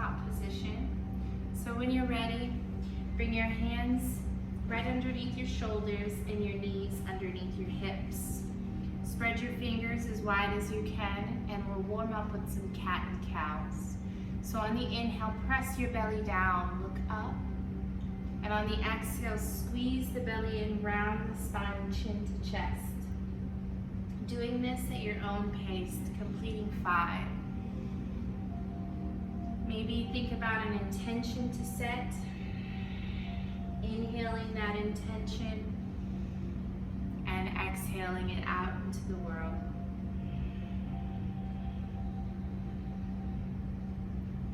tabletop position. So when you're ready, bring your hands right underneath your shoulders and your knees underneath your hips. Spread your fingers as wide as you can, and we'll warm up with some cat and cows. So on the inhale, press your belly down, look up. And on the exhale, squeeze the belly in, round the spine, chin to chest. Doing this at your own pace, completing 5. Maybe think about an intention to set. Inhaling that intention and exhaling it out into the world.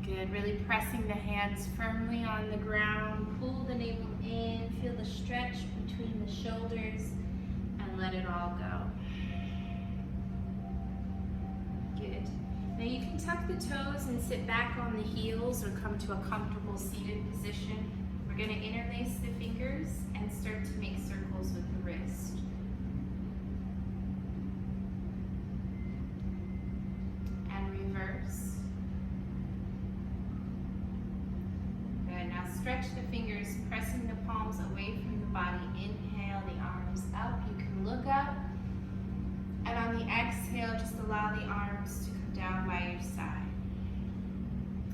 Good, really pressing the hands firmly on the ground. Pull the navel in, feel the stretch between the shoulders, and let it all go. Good. Now you can tuck the toes and sit back on the heels or come to a comfortable seated position. We're going to interlace the fingers and start to make circles with the wrist. And reverse. Stretch the fingers, pressing the palms away from the body. Inhale the arms up. You can look up. And on the exhale, just allow the arms to come down by your side.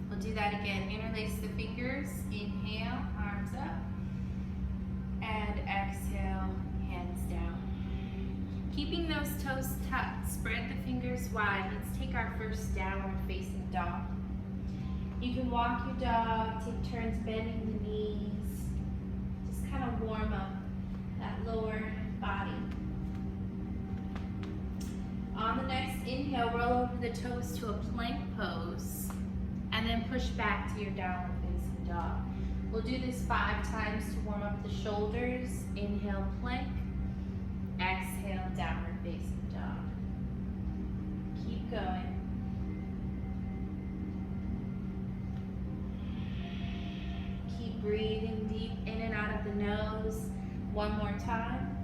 We'll do that again. Interlace the fingers. Inhale, arms up. And exhale, hands down. Keeping those toes tucked, spread the fingers wide. Let's take our first downward facing dog. You can walk your dog, take turns bending the knees. Just kind of warm up that lower body. On the next inhale, roll over the toes to a plank pose, and then push back to your downward facing dog. We'll do this 5 times to warm up the shoulders. Inhale, plank. Exhale, downward facing dog. Keep going. Breathing deep in and out of the nose. One more time.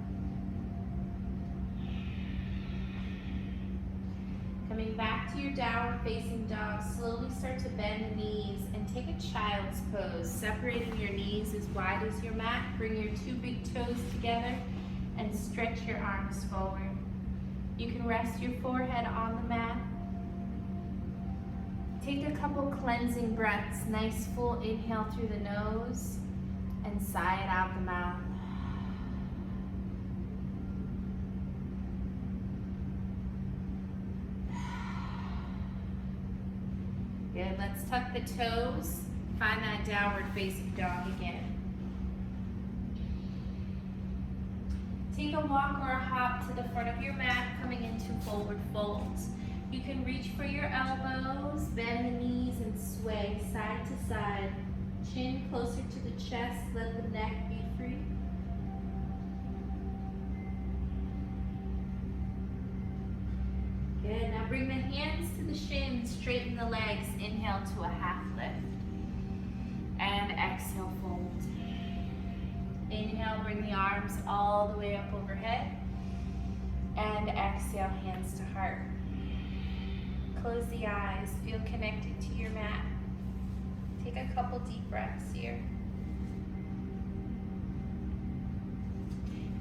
Coming back to your downward facing dog, slowly start to bend the knees and take a child's pose, separating your knees as wide as your mat. Bring your 2 big toes together and stretch your arms forward. You can rest your forehead on the mat. Take a couple cleansing breaths. Nice full inhale through the nose and sigh it out the mouth. Good, let's tuck the toes. Find that downward facing dog again. Take a walk or a hop to the front of your mat, coming into forward folds. You can reach for your elbows, bend the knees and sway side to side. Chin closer to the chest, let the neck be free. Good, now bring the hands to the shins, straighten the legs. Inhale to a half lift. And exhale, fold. Inhale, bring the arms all the way up overhead. And exhale, hands to heart. Close the eyes, feel connected to your mat. Take a couple deep breaths here.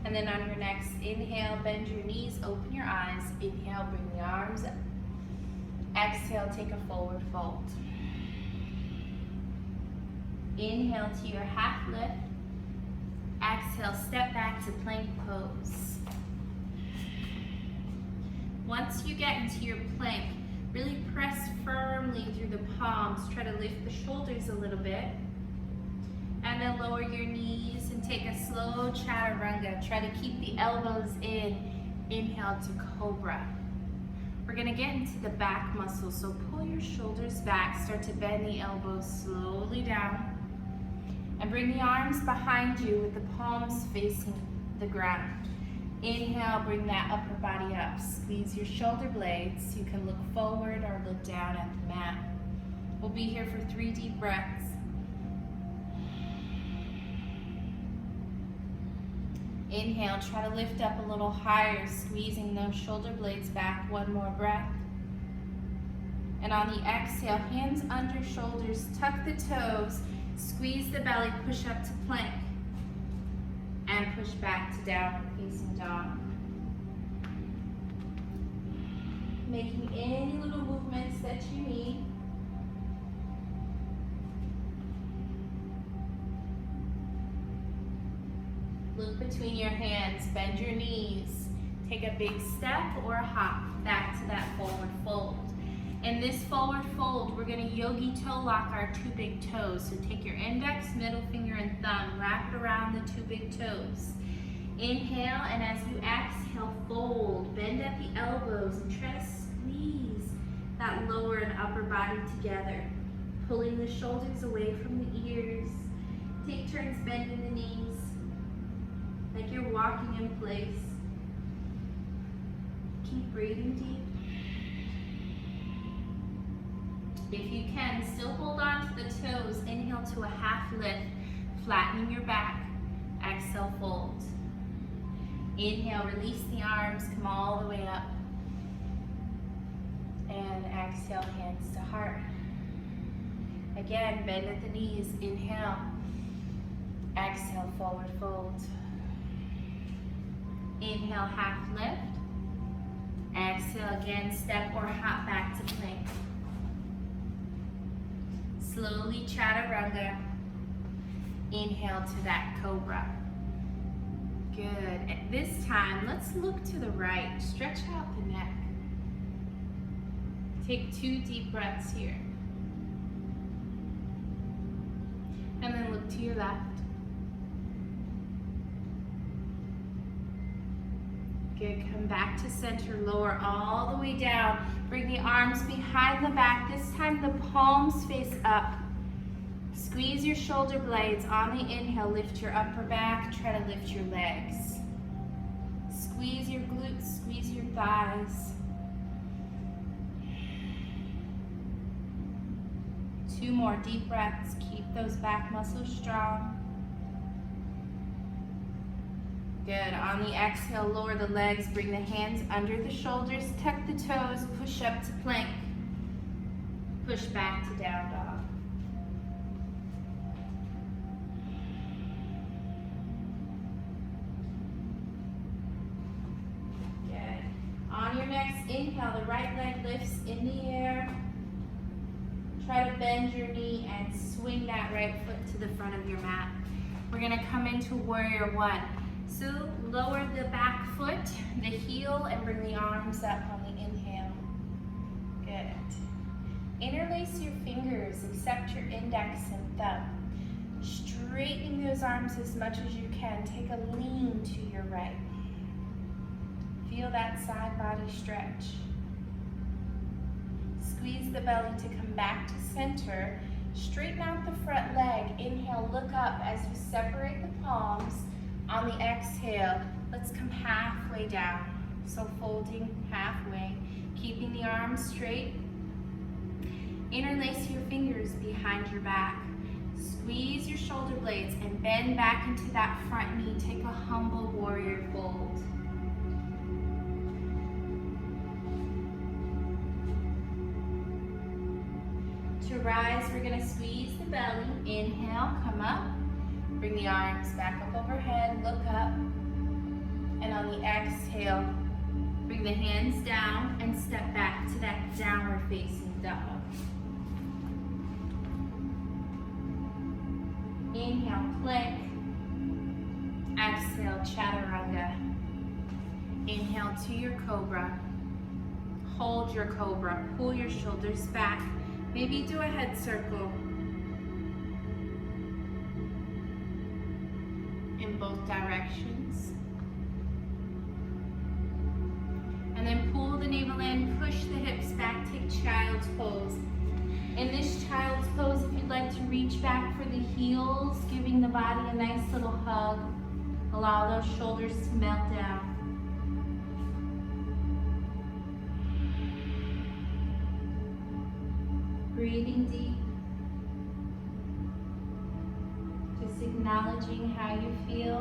And then on your next inhale, bend your knees, open your eyes. Inhale, bring the arms up. Exhale, take a forward fold. Inhale to your half lift. Exhale, step back to plank pose. Once you get into your plank, really press firmly through the palms. Try to lift the shoulders a little bit. And then lower your knees and take a slow chaturanga. Try to keep the elbows in. Inhale to cobra. We're going to get into the back muscles. So pull your shoulders back. Start to bend the elbows slowly down. And bring the arms behind you with the palms facing the ground. Inhale, bring that upper body up. Squeeze your shoulder blades. You can look forward or look down at the mat. We'll be here for 3 deep breaths. Inhale, try to lift up a little higher, squeezing those shoulder blades back. 1 more breath. And on the exhale, hands under shoulders, tuck the toes, squeeze the belly, push up to plank. And push back to downward facing dog. Making any little movements that you need. Look between your hands, bend your knees. Take a big step or a hop back to that forward fold. In this forward fold, we're gonna yogi toe lock our two big toes. So take your index, middle finger, and thumb, wrap it around the two big toes. Inhale, and as you exhale, fold. Bend at the elbows and try to squeeze that lower and upper body together. Pulling the shoulders away from the ears. Take turns bending the knees, like you're walking in place. Keep breathing deep. If you can, still hold on to the toes. Inhale to a half lift, flattening your back. Exhale, fold. Inhale, release the arms, come all the way up. And exhale, hands to heart. Again, bend at the knees. Inhale. Exhale, forward fold. Inhale, half lift. Exhale, again, step or hop back to plank. Slowly chaturanga. Inhale to that cobra. Good. At this time, let's look to the right. Stretch out the neck. Take 2 deep breaths here. And then look to your left. Good. Come back to center. Lower all the way down. Bring the arms behind the back. This time the palms face up. Squeeze your shoulder blades. On the inhale, lift your upper back. Try to lift your legs. Squeeze your glutes. Squeeze your thighs. 2 more deep breaths. Keep those back muscles strong. Good. On the exhale, lower the legs, bring the hands under the shoulders, tuck the toes, push up to plank. Push back to down dog. Good. On your next inhale, the right leg lifts in the air. Try to bend your knee and swing that right foot to the front of your mat. We're gonna come into warrior 1. So lower the back foot, the heel, and bring the arms up on the inhale. Good. Interlace your fingers, accept your index and thumb. Straightening those arms as much as you can. Take a lean to your right. Feel that side body stretch. Squeeze the belly to come back to center. Straighten out the front leg. Inhale, look up as you separate the palms. On the exhale, let's come halfway down. So folding halfway, keeping the arms straight. Interlace your fingers behind your back. Squeeze your shoulder blades and bend back into that front knee. Take a humble warrior fold. To rise, we're gonna squeeze the belly. Inhale, come up. Bring the arms back up overhead, look up. And on the exhale, bring the hands down and step back to that downward facing dog. Inhale, plank. Exhale, chaturanga. Inhale to your cobra. Hold your cobra, pull your shoulders back. Maybe do a head circle. In both directions. And then pull the navel in, push the hips back, take child's pose. In this child's pose, if you'd like to reach back for the heels, giving the body a nice little hug, allow those shoulders to melt down. Breathing deep. Just acknowledging how you feel.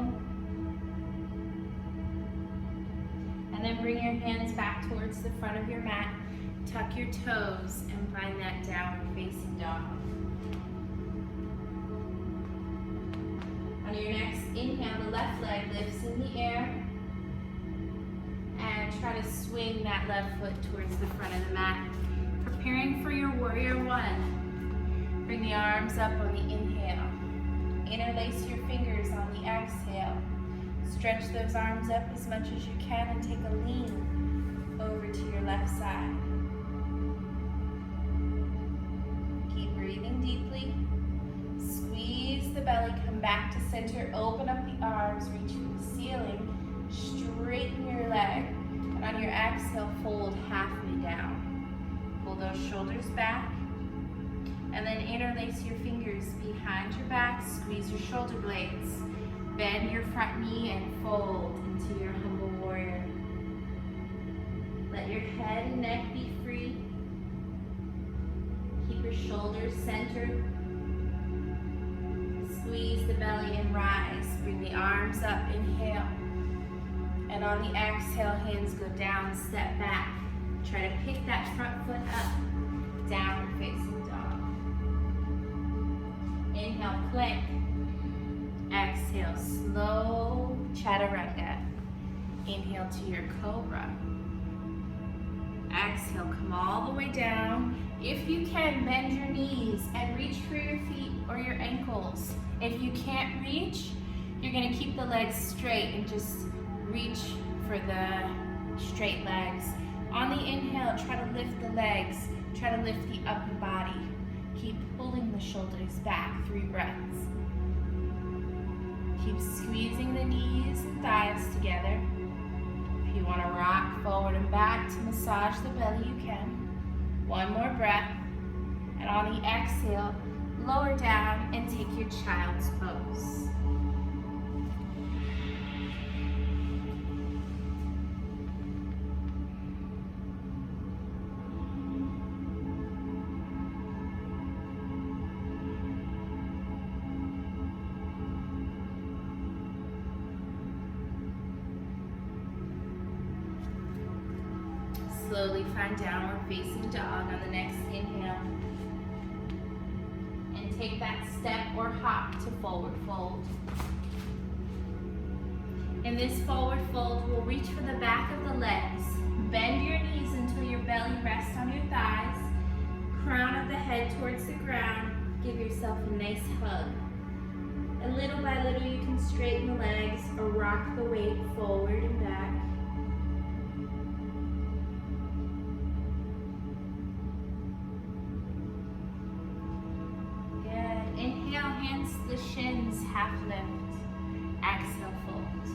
And then bring your hands back towards the front of your mat. Tuck your toes and find that downward facing dog. On your next inhale, the left leg lifts in the air. And try to swing that left foot towards the front of the mat. Preparing for your warrior one. Bring the arms up on the inhale. Interlace your fingers on the exhale. Stretch those arms up as much as you can and take a lean over to your left side. Keep breathing deeply. Squeeze the belly, come back to center, open up the arms, reach for the ceiling, straighten your leg, and on your exhale, fold halfway down. Pull those shoulders back, and then interlace your fingers behind your back, squeeze your shoulder blades, bend your front knee, and fold into your humble warrior. Let your head and neck be free. Keep your shoulders centered. Squeeze the belly and rise. Bring the arms up, inhale. And on the exhale, hands go down, step back. Try to pick that front foot up, downward facing dog. Inhale, plank. Exhale, slow chaturanga. Inhale to your cobra. Exhale, come all the way down. If you can, bend your knees and reach for your feet or your ankles. If you can't reach, you're gonna keep the legs straight and just reach for the straight legs. On the inhale, try to lift the legs, try to lift the upper body. Keep pulling the shoulders back, 3 breaths. Keep squeezing the knees and thighs together. If you want to rock forward and back to massage the belly, you can. 1 more breath. And on the exhale, lower down and take your child's pose. Slowly find downward facing dog on the next inhale. And take that step or hop to forward fold. In this forward fold, we'll reach for the back of the legs. Bend your knees until your belly rests on your thighs. Crown of the head towards the ground. Give yourself a nice hug. And little by little, you can straighten the legs or rock the weight forward and back. Inhale, hands to the shins, half lift. Exhale, fold.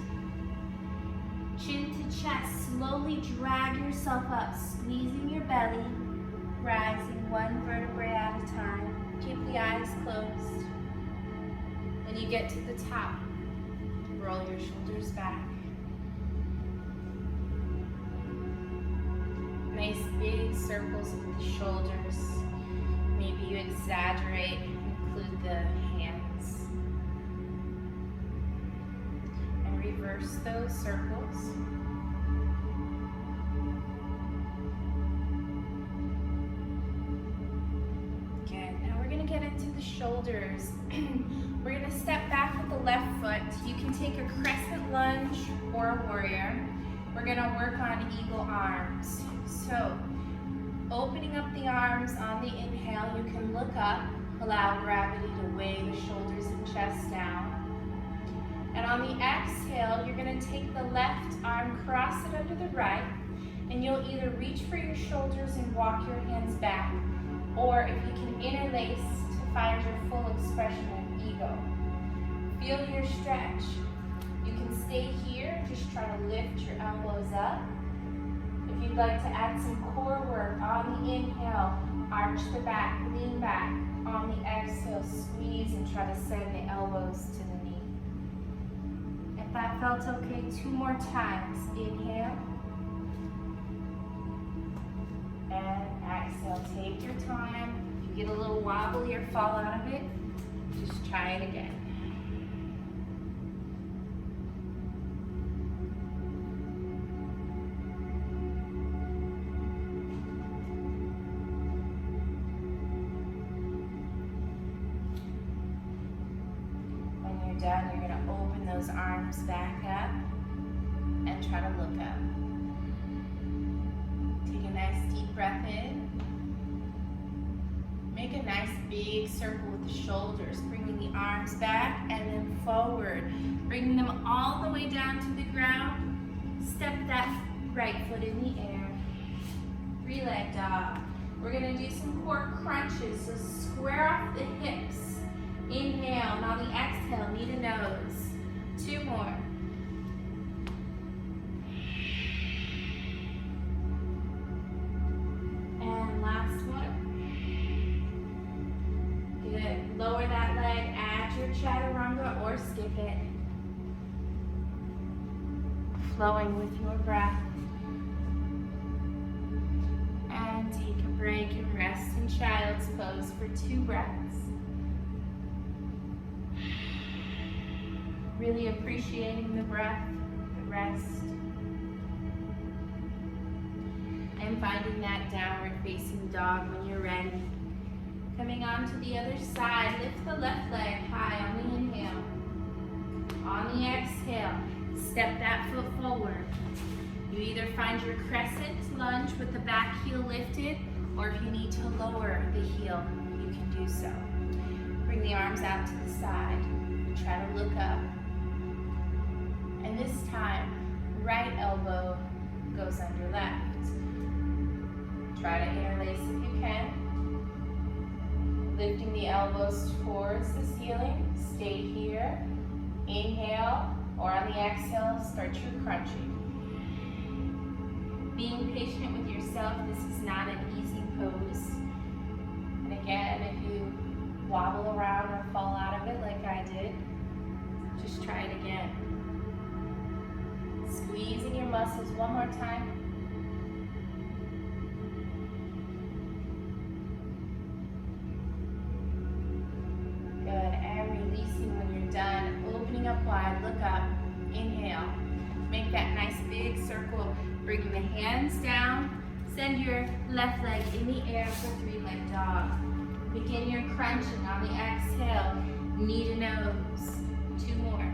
Chin to chest, slowly drag yourself up, squeezing your belly, rising 1 vertebrae at a time. Keep the eyes closed. When you get to the top, roll your shoulders back. Nice big circles with the shoulders. Maybe you exaggerate. Include the hands. And reverse those circles. Good. Now we're going to get into the shoulders. We're going to step back with the left foot. You can take a crescent lunge or a warrior. We're going to work on eagle arms. So, opening up the arms on the inhale, you can look up. Allow gravity to weigh the shoulders and chest down. And on the exhale, you're going to take the left arm, cross it under the right, and you'll either reach for your shoulders and walk your hands back, or if you can interlace to find your full expression of ego. Feel your stretch. You can stay here, just try to lift your elbows up. If you'd like to add some core work on the inhale, arch the back, lean back. On the exhale, squeeze and try to send the elbows to the knee. If that felt okay, 2 more times. Inhale. And exhale. Take your time. If you get a little wobbly or fall out of it, just try it again. those arms back up and try to look up. Take a nice deep breath in. Make a nice big circle with the shoulders, bringing the arms back and then forward. Bringing them all the way down to the ground. Step that right foot in the air. Three-leg dog. We're gonna do some core crunches, so square off the hips. Inhale, and on the exhale, knee to nose. 2 more. And last one. Good. Lower that leg, add your chaturanga or skip it. Flowing with your breath. And take a break and rest in child's pose for 2 breaths. Really appreciating the breath, the rest. And finding that downward facing dog when you're ready. Coming on to the other side, lift the left leg high on the inhale. On the exhale, step that foot forward. You either find your crescent lunge with the back heel lifted, or if you need to lower the heel, you can do so. Bring the arms out to the side. Try to look up. And this time, right elbow goes under left. Try to interlace if you can. Lifting the elbows towards the ceiling. Stay here. Inhale, or on the exhale, start your crunching. Being patient with yourself, this is not an easy pose. And again, if you wobble around or fall out of it like I did, just try it again. Squeezing your muscles one more time. Good, and releasing when you're done. Opening up wide, look up, inhale. Make that nice big circle, bringing the hands down. Send your left leg in the air for 3-leg dog. Begin your crunching on the exhale, knee to nose. 2 more.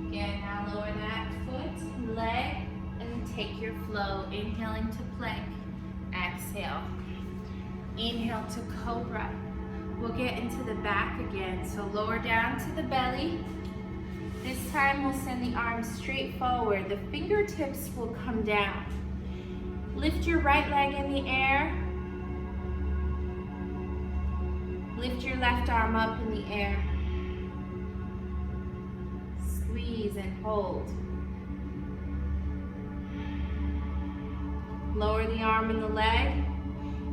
Again, now lower that foot, leg, and take your flow. Inhaling to plank, exhale. Inhale to cobra. We'll get into the back again, so lower down to the belly. This time we'll send the arms straight forward. The fingertips will come down. Lift your right leg in the air. Lift your left arm up in the air. Squeeze and hold. Lower the arm and the leg.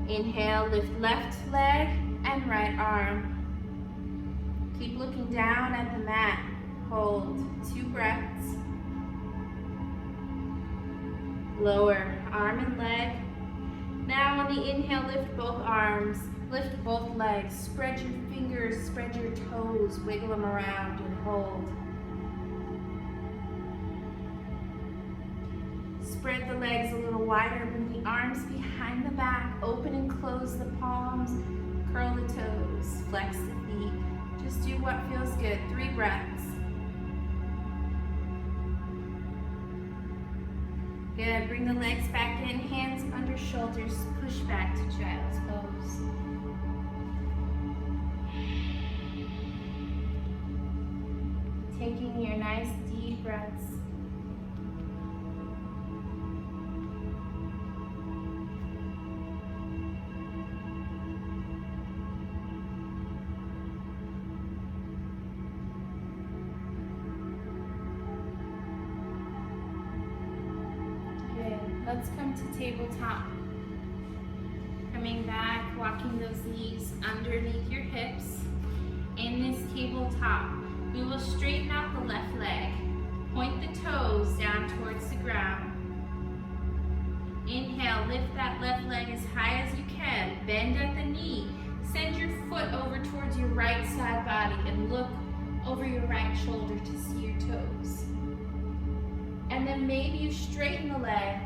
Inhale, lift left leg and right arm. Keep looking down at the mat. Hold. 2 breaths. Lower arm and leg. Now on the inhale, lift both arms. Lift both legs. Spread your fingers, spread your toes. Wiggle them around and hold. Spread the legs a little wider. Bring the arms behind the back. Open and close the palms. Curl the toes. Flex the feet. Just do what feels good. 3 breaths. Good. Bring the legs back in. Hands under shoulders. Push back to child's pose. Taking your nice deep breaths. Let's come to tabletop. Coming back, walking those knees underneath your hips. In this tabletop, we will straighten out the left leg. Point the toes down towards the ground. Inhale, lift that left leg as high as you can. Bend at the knee. Send your foot over towards your right side body and look over your right shoulder to see your toes. And then maybe you straighten the leg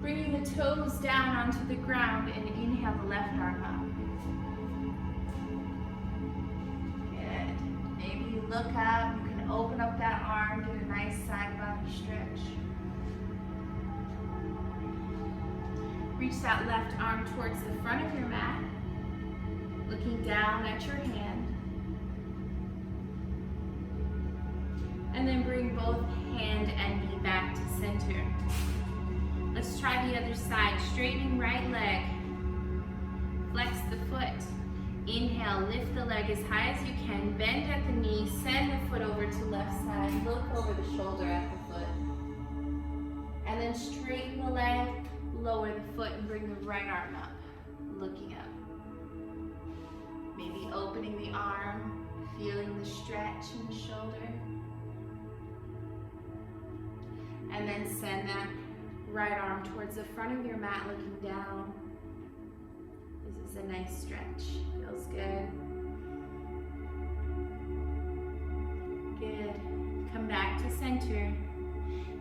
Bringing the toes down onto the ground and inhale the left arm up. Good. Maybe you look up, you can open up that arm, get a nice side body stretch. Reach that left arm towards the front of your mat, looking down at your hand. And then bring both hand and knee back to center. Let's try the other side. Straightening right leg. Flex the foot. Inhale, lift the leg as high as you can. Bend at the knee, send the foot over to left side. Look over the shoulder at the foot. And then straighten the leg, lower the foot, and bring the right arm up. Looking up. Maybe opening the arm, feeling the stretch in the shoulder. And then send that right arm towards the front of your mat, looking down. This is a nice stretch. Feels good. Good. Come back to center.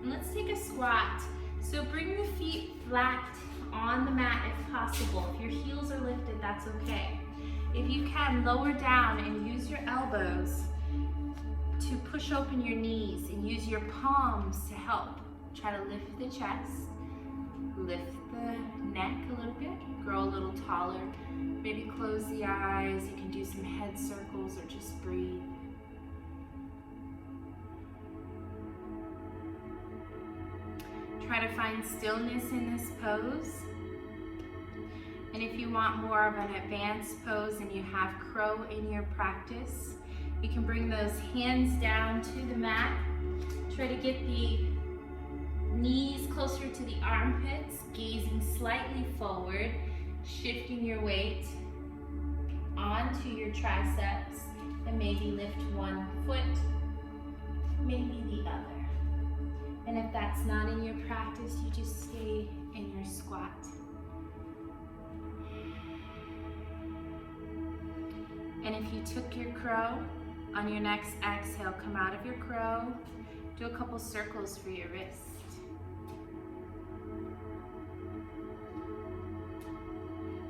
And let's take a squat. So bring the feet flat on the mat if possible. If your heels are lifted, that's okay. If you can, lower down and use your elbows to push open your knees and use your palms to help. Try to lift the chest, lift the neck a little bit, grow a little taller. Maybe close the eyes. You can do some head circles or just breathe. Try to find stillness in this pose. And if you want more of an advanced pose and you have crow in your practice, you can bring those hands down to the mat. Try to get the knees closer to the armpits, gazing slightly forward, shifting your weight onto your triceps, and maybe lift one foot, maybe the other. And if that's not in your practice, you just stay in your squat. And if you took your crow, on your next exhale, come out of your crow, do a couple circles for your wrist.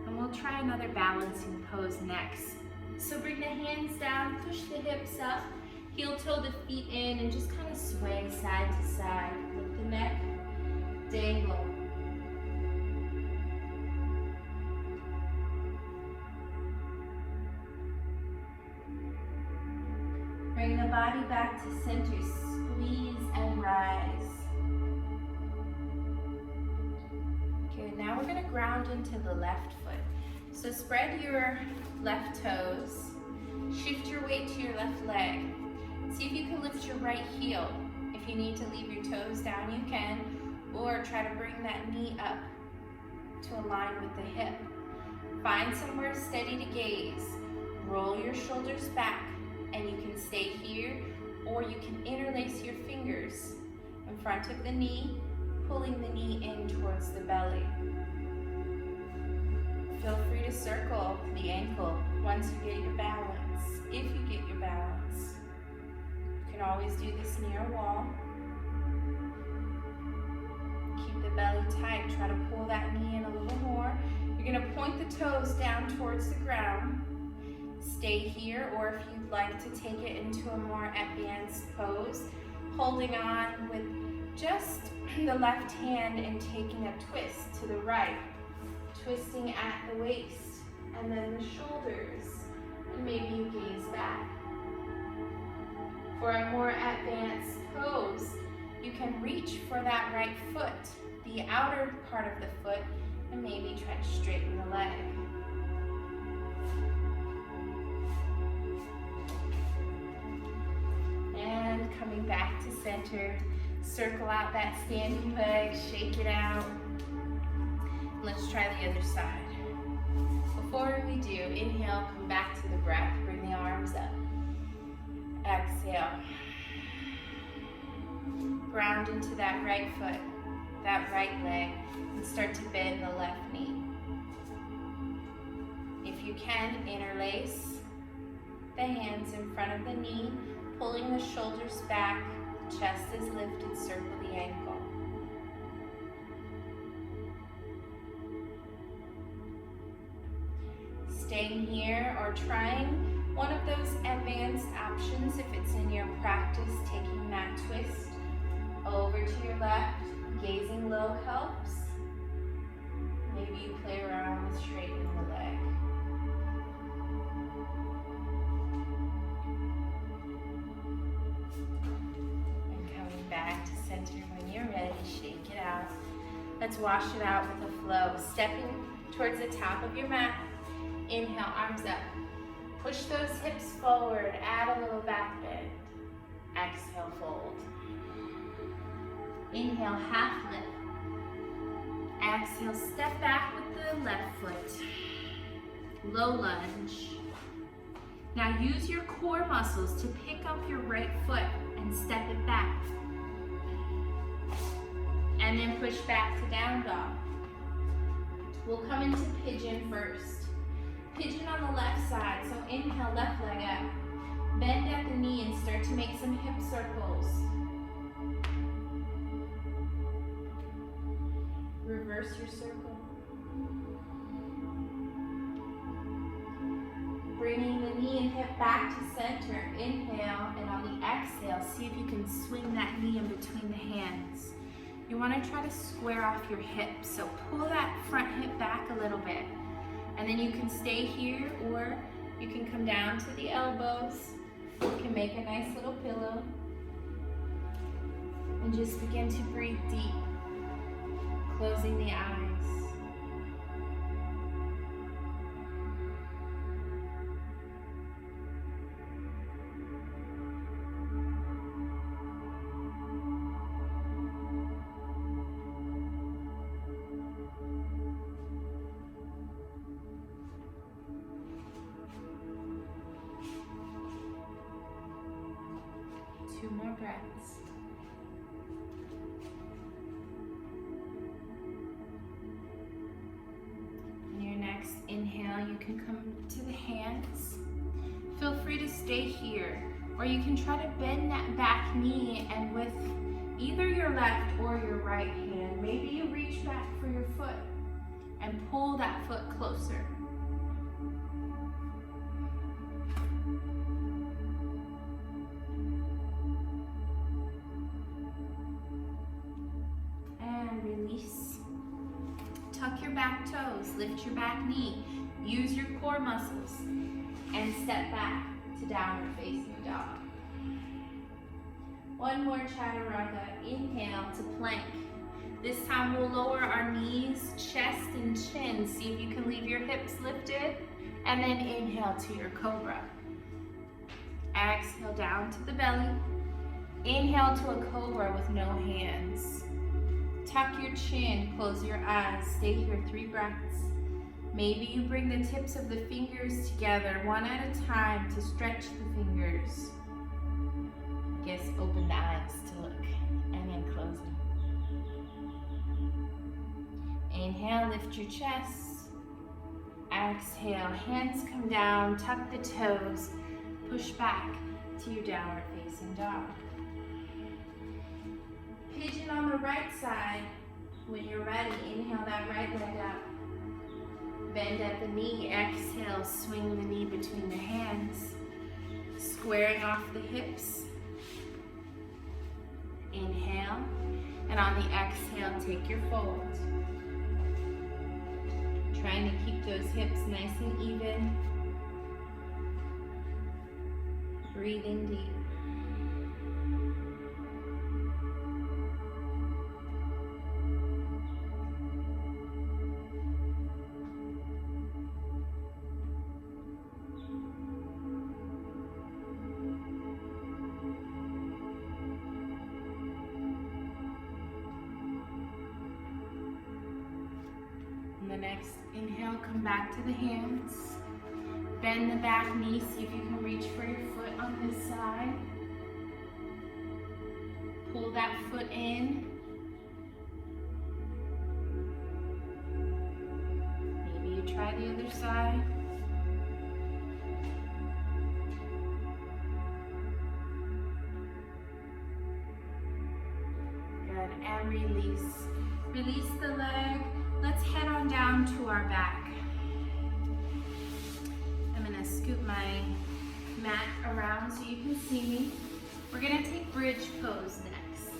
And we'll try another balancing pose next. So bring the hands down, push the hips up, heel toe the feet in, and just kind of sway side to side. Lift the neck, dangle. Bring the body back to center, squeeze and rise. Good, now we're gonna ground into the left foot. So spread your left toes, shift your weight to your left leg. See if you can lift your right heel. If you need to leave your toes down, you can, or try to bring that knee up to align with the hip. Find somewhere steady to gaze. Roll your shoulders back, and you can stay here, or you can interlace your fingers in front of the knee, pulling the knee in towards the belly. Feel free to circle the ankle once you get your balance, if you get your balance. You can always do this near a wall. Keep the belly tight, try to pull that knee in a little more. You're gonna point the toes down towards the ground. Stay here, or if you'd like to take it into a more advanced pose, holding on with just the left hand and taking a twist to the right, twisting at the waist and then the shoulders, and maybe you gaze back. For a more advanced pose, you can reach for that right foot, the outer part of the foot, and maybe try to straighten the leg. And coming back to center, circle out that standing leg, shake it out. Let's try the other side. Before we do, inhale, come back to the breath, bring the arms up. Exhale. Ground into that right foot, that right leg, and start to bend the left knee. If you can, interlace the hands in front of the knee, pulling the shoulders back, chest is lifted, circle the ankle. staying here or trying one of those advanced options if it's in your practice, taking that twist over to your left. Gazing low helps. Maybe you play around with straightening the leg. And coming back to center when you're ready, shake it out. Let's wash it out with a flow. Stepping towards the top of your mat. Inhale, arms up. Push those hips forward, add a little back bend. Exhale, fold. Inhale, half lift. Exhale, step back with the left foot. Low lunge. Now use your core muscles to pick up your right foot and step it back. And then push back to down dog. We'll come into pigeon first. Pigeon on the left side, so inhale, left leg up. Bend at the knee and start to make some hip circles. Reverse your circle. Bringing the knee and hip back to center. Inhale, and on the exhale, see if you can swing that knee in between the hands. You want to try to square off your hips, so pull that front hip back a little bit. And then you can stay here, or you can come down to the elbows. You can make a nice little pillow. And just begin to breathe deep, closing the eyes. Two more breaths. On your next inhale, you can come to the hands. Feel free to stay here, or you can try to bend that back knee, and with either your left or your right hand, maybe you reach back for your foot and pull that foot closer. Release. Tuck your back toes, lift your back knee, use your core muscles, and step back to downward facing dog. One more chaturanga. Inhale to plank. This time we'll lower our knees, chest, and chin. See if you can leave your hips lifted, and then inhale to your cobra. Exhale down to the belly. Inhale to a cobra with no hands. Tuck your chin, close your eyes, stay here 3 breaths. Maybe you bring the tips of the fingers together one at a time to stretch the fingers. I guess open the eyes to look, and then close them. Inhale, lift your chest. Exhale, hands come down, tuck the toes, push back to your downward facing dog. Pigeon on the right side. When you're ready, inhale that right leg up. Bend at the knee, exhale, swing the knee between the hands. Squaring off the hips. Inhale, and on the exhale, take your fold. Trying to keep those hips nice and even. Breathing deep. The next inhale, come back to the hands. Bend the back knee, see if you can reach for your foot on this side. Pull that foot in. Maybe you try the other side. Good, and release. Release the leg. Let's head on down to our back. my mat around so you can see me. We're gonna take bridge pose next.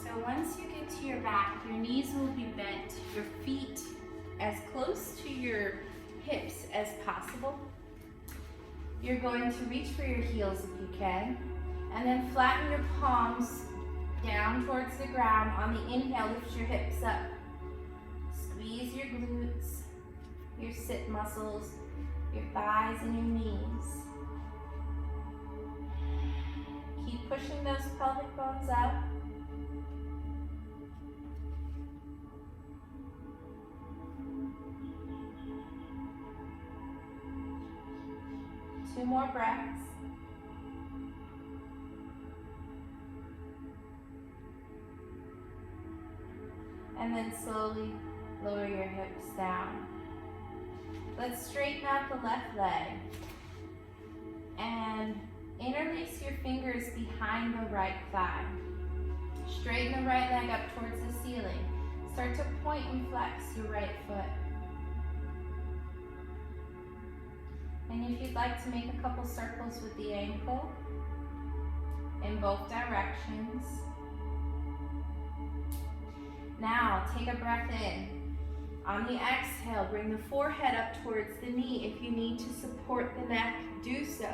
So once you get to your back, your knees will be bent, your feet as close to your hips as possible. You're going to reach for your heels if you can, and then flatten your palms down towards the ground. On the inhale, lift your hips up. Squeeze your glutes, your sit muscles, your thighs and your knees. Keep pushing those pelvic bones up. Two more breaths. And then slowly lower your hips down. Let's straighten out the left leg and interlace your fingers behind the right thigh. Straighten the right leg up towards the ceiling. Start to point and flex your right foot. And if you'd like to make a couple circles with the ankle in both directions. Now, take a breath in. On the exhale, bring the forehead up towards the knee. If you need to support the neck, do so.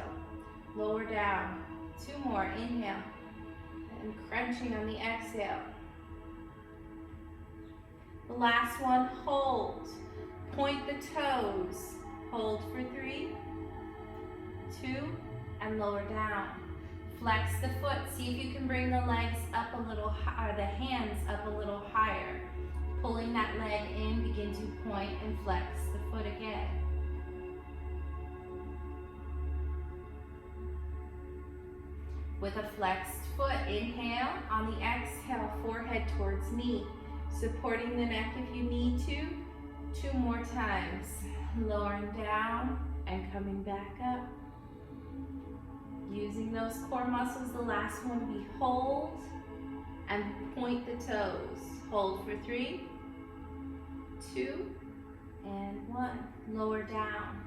Lower down. Two more. Inhale. And crunching on the exhale. The last one, hold. Point the toes. Hold for 3, 2, and lower down. Flex the foot. See if you can bring the legs up a little higher, the hands up a little higher. Pulling that leg in, begin to point and flex the foot again. With a flexed foot, inhale. On the exhale, forehead towards knee. Supporting the neck if you need to. 2 more times. Lowering down and coming back up. Using those core muscles, the last one be hold and point the toes. Hold for 3, 2, and 1. Lower down.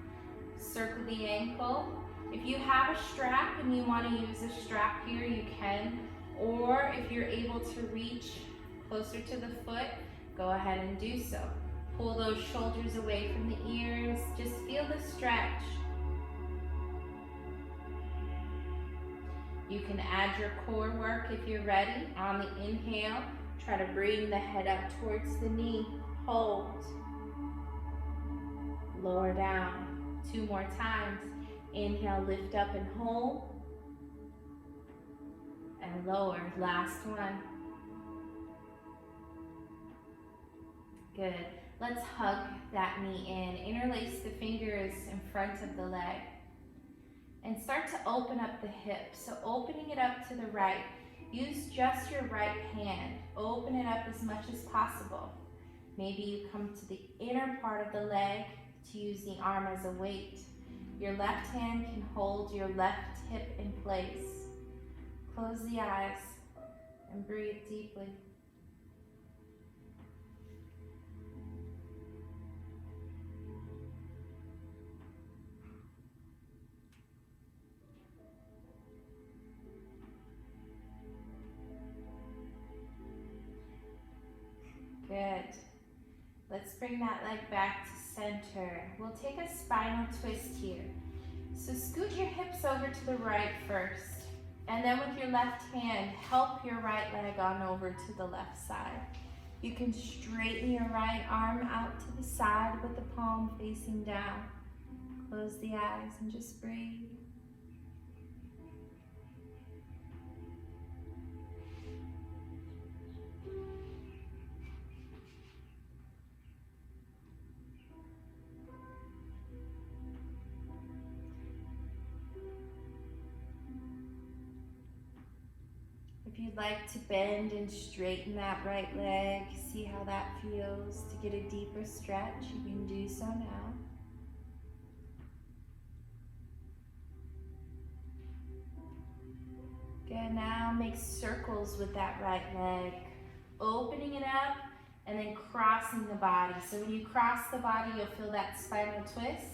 Circle the ankle. If you have a strap and you want to use a strap here, you can. Or if you're able to reach closer to the foot, go ahead and do so. Pull those shoulders away from the ears. Just feel the stretch. You can add your core work if you're ready. On the inhale, try to bring the head up towards the knee. Hold. Lower down. 2 more times. Inhale, lift up and hold. And lower. Last one. Good. Let's hug that knee in. Interlace the fingers in front of the leg. And start to open up the hip. So opening it up to the right. Use just your right hand. Open it up as much as possible. Maybe you come to the inner part of the leg to use the arm as a weight. Your left hand can hold your left hip in place. Close the eyes and breathe deeply. Good. Let's bring that leg back to center. We'll take a spinal twist here. So scoot your hips over to the right first. And then with your left hand, help your right leg on over to the left side. You can straighten your right arm out to the side with the palm facing down. Close the eyes and just breathe. If you'd like to bend and straighten that right leg, see how that feels. To get a deeper stretch, you can do so now. Good. And now make circles with that right leg, opening it up and then crossing the body. So when you cross the body, you'll feel that spinal twist.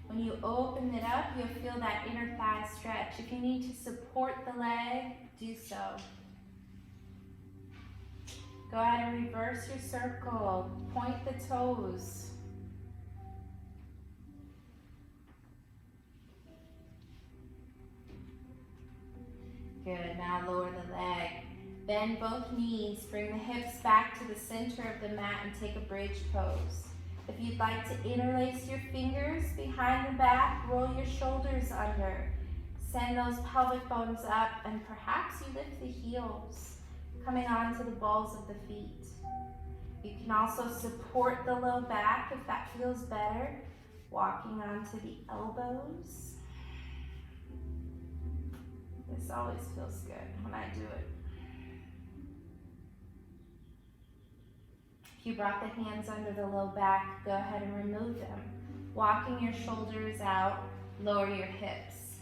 When you open it up, you'll feel that inner thigh stretch. If you need to support the leg, do so. Go ahead and reverse your circle. Point the toes. Good, now lower the leg. Bend both knees, bring the hips back to the center of the mat and take a bridge pose. If you'd like to interlace your fingers behind the back, roll your shoulders under. Send those pelvic bones up and perhaps you lift the heels, coming onto the balls of the feet. You can also support the low back if that feels better, walking onto the elbows. This always feels good when I do it. If you brought the hands under the low back, go ahead and remove them. Walking your shoulders out, lower your hips.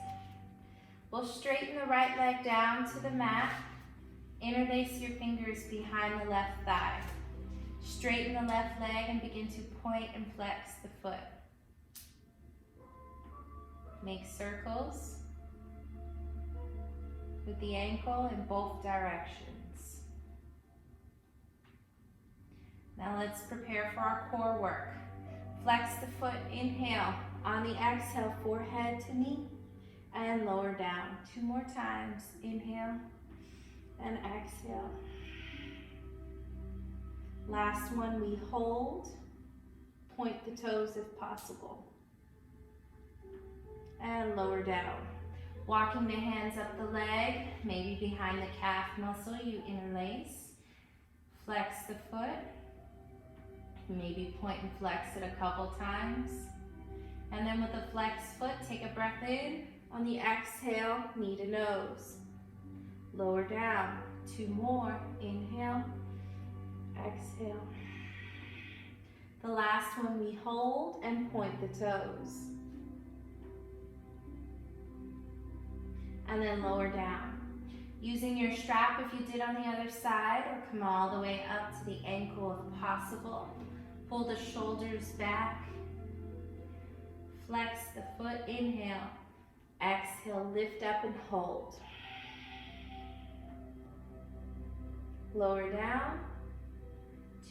We'll straighten the right leg down to the mat. Interlace your fingers behind the left thigh. Straighten the left leg and begin to point and flex the foot. Make circles with the ankle in both directions. Now let's prepare for our core work. Flex the foot, inhale. On the exhale, forehead to knee and lower down. 2 more times. Inhale and exhale. Last one, we hold. Point the toes if possible. And lower down. Walking the hands up the leg, maybe behind the calf muscle, you interlace. Flex the foot. Maybe point and flex it a couple times. And then with the flexed foot, take a breath in. On the exhale, knee to nose. Lower down. 2 more. Inhale. Exhale. The last one, we hold and point the toes. And then lower down. Using your strap if you did on the other side, or come all the way up to the ankle if possible. Pull the shoulders back. Flex the foot, inhale. Exhale, lift up and hold. Lower down.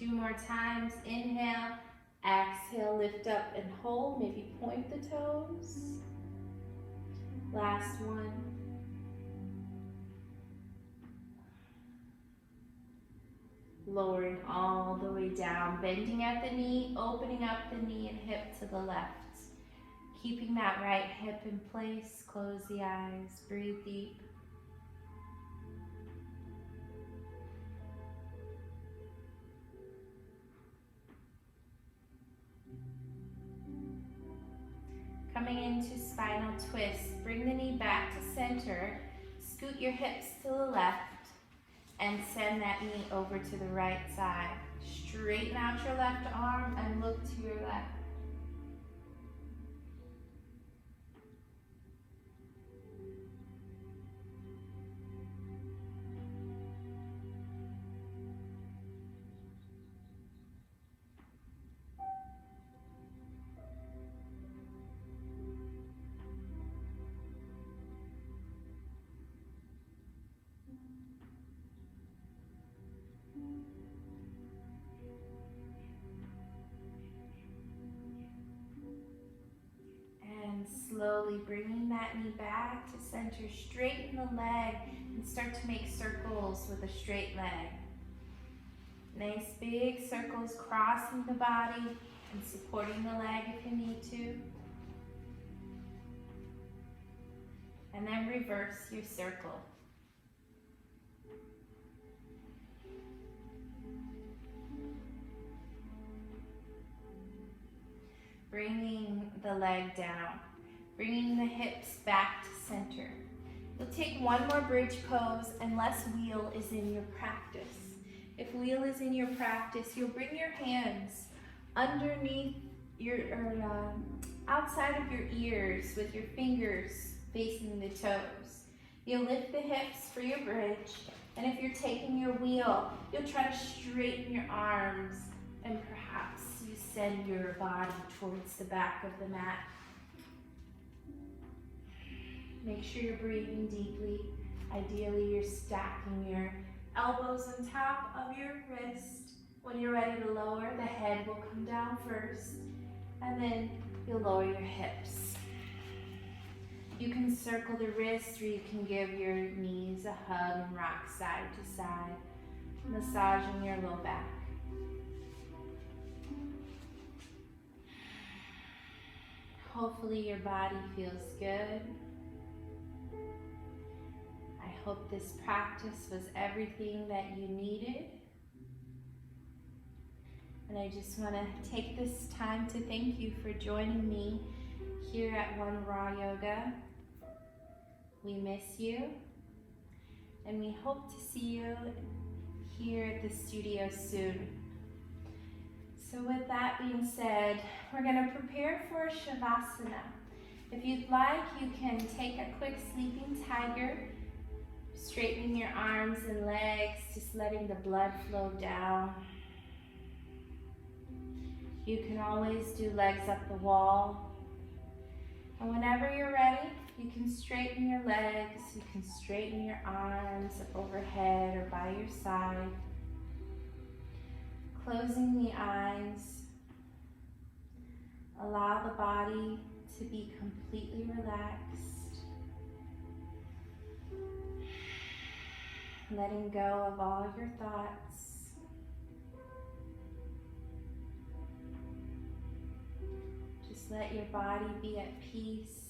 2 more times, inhale. Exhale, lift up and hold. Maybe point the toes. Last one. Lowering all the way down, bending at the knee, opening up the knee and hip to the left. Keeping that right hip in place, close the eyes, breathe deep. Coming into spinal twist, bring the knee back to center, scoot your hips to the left, and send that knee over to the right side. Straighten out your left arm and look to your left. Slowly bringing that knee back to center, straighten the leg and start to make circles with a straight leg. Nice big circles crossing the body and supporting the leg if you need to. And then reverse your circle. Bringing the leg down. Bringing the hips back to center. You'll take 1 more bridge pose unless wheel is in your practice. If wheel is in your practice, you'll bring your hands underneath your, outside of your ears with your fingers facing the toes. You'll lift the hips for your bridge. And if you're taking your wheel, you'll try to straighten your arms and perhaps you send your body towards the back of the mat. Make sure you're breathing deeply. Ideally, you're stacking your elbows on top of your wrist. When you're ready to lower, the head will come down first, and then you'll lower your hips. You can circle the wrists, or you can give your knees a hug and rock side to side, massaging your low back. Hopefully your body feels good. I hope this practice was everything that you needed. And I just want to take this time to thank you for joining me here at One Raw Yoga. We miss you, and we hope to see you here at the studio soon. So with that being said, we're going to prepare for Shavasana. If you'd like, you can take a quick sleeping tiger, straightening your arms and legs, just letting the blood flow down. You can always do legs up the wall. And whenever you're ready, you can straighten your legs, you can straighten your arms up overhead or by your side. Closing the eyes, allow the body to be completely relaxed. Letting go of all your thoughts. Just let your body be at peace.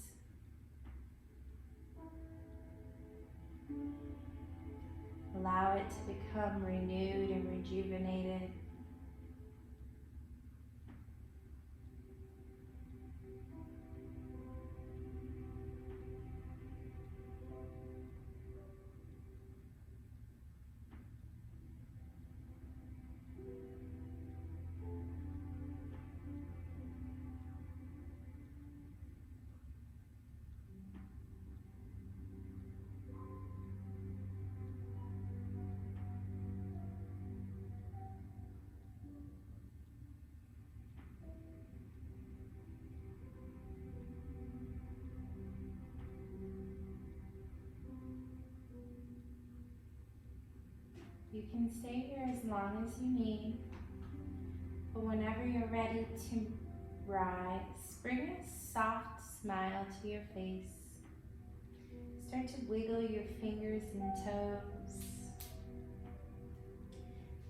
Allow it to become renewed and rejuvenated. You can stay here as long as you need, but whenever you're ready to rise, bring a soft smile to your face. Start to wiggle your fingers and toes.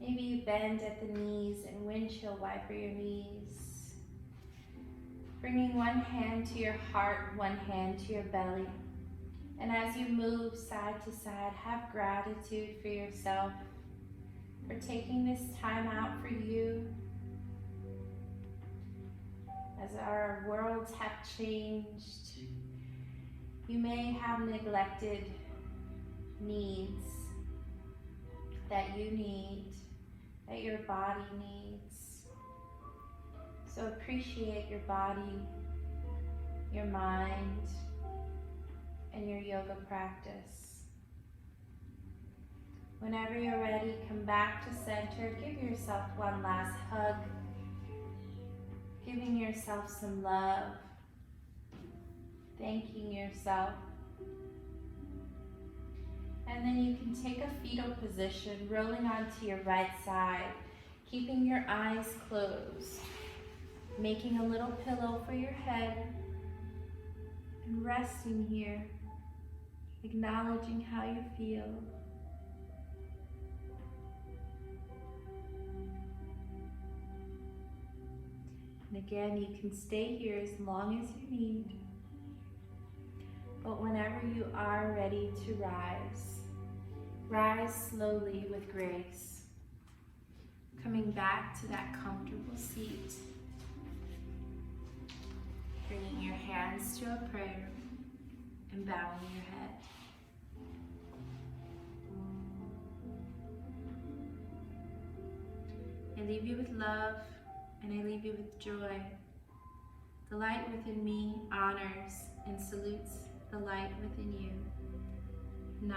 Maybe you bend at the knees and windshield wiper your knees. Bringing one hand to your heart, one hand to your belly. And as you move side to side, have gratitude for yourself, for taking this time out for you. As our worlds have changed, you may have neglected needs that you need, that your body needs. So appreciate your body, your mind, and your yoga practice. Whenever you're ready, come back to center. Give yourself one last hug. Giving yourself some love. Thanking yourself. And then you can take a fetal position, rolling onto your right side, keeping your eyes closed, making a little pillow for your head, and resting here, acknowledging how you feel. And again, you can stay here as long as you need. But whenever you are ready to rise, rise slowly with grace. Coming back to that comfortable seat. Bringing your hands to a prayer and bowing your head. I leave you with love, and I leave you with joy. The light within me honors and salutes the light within you.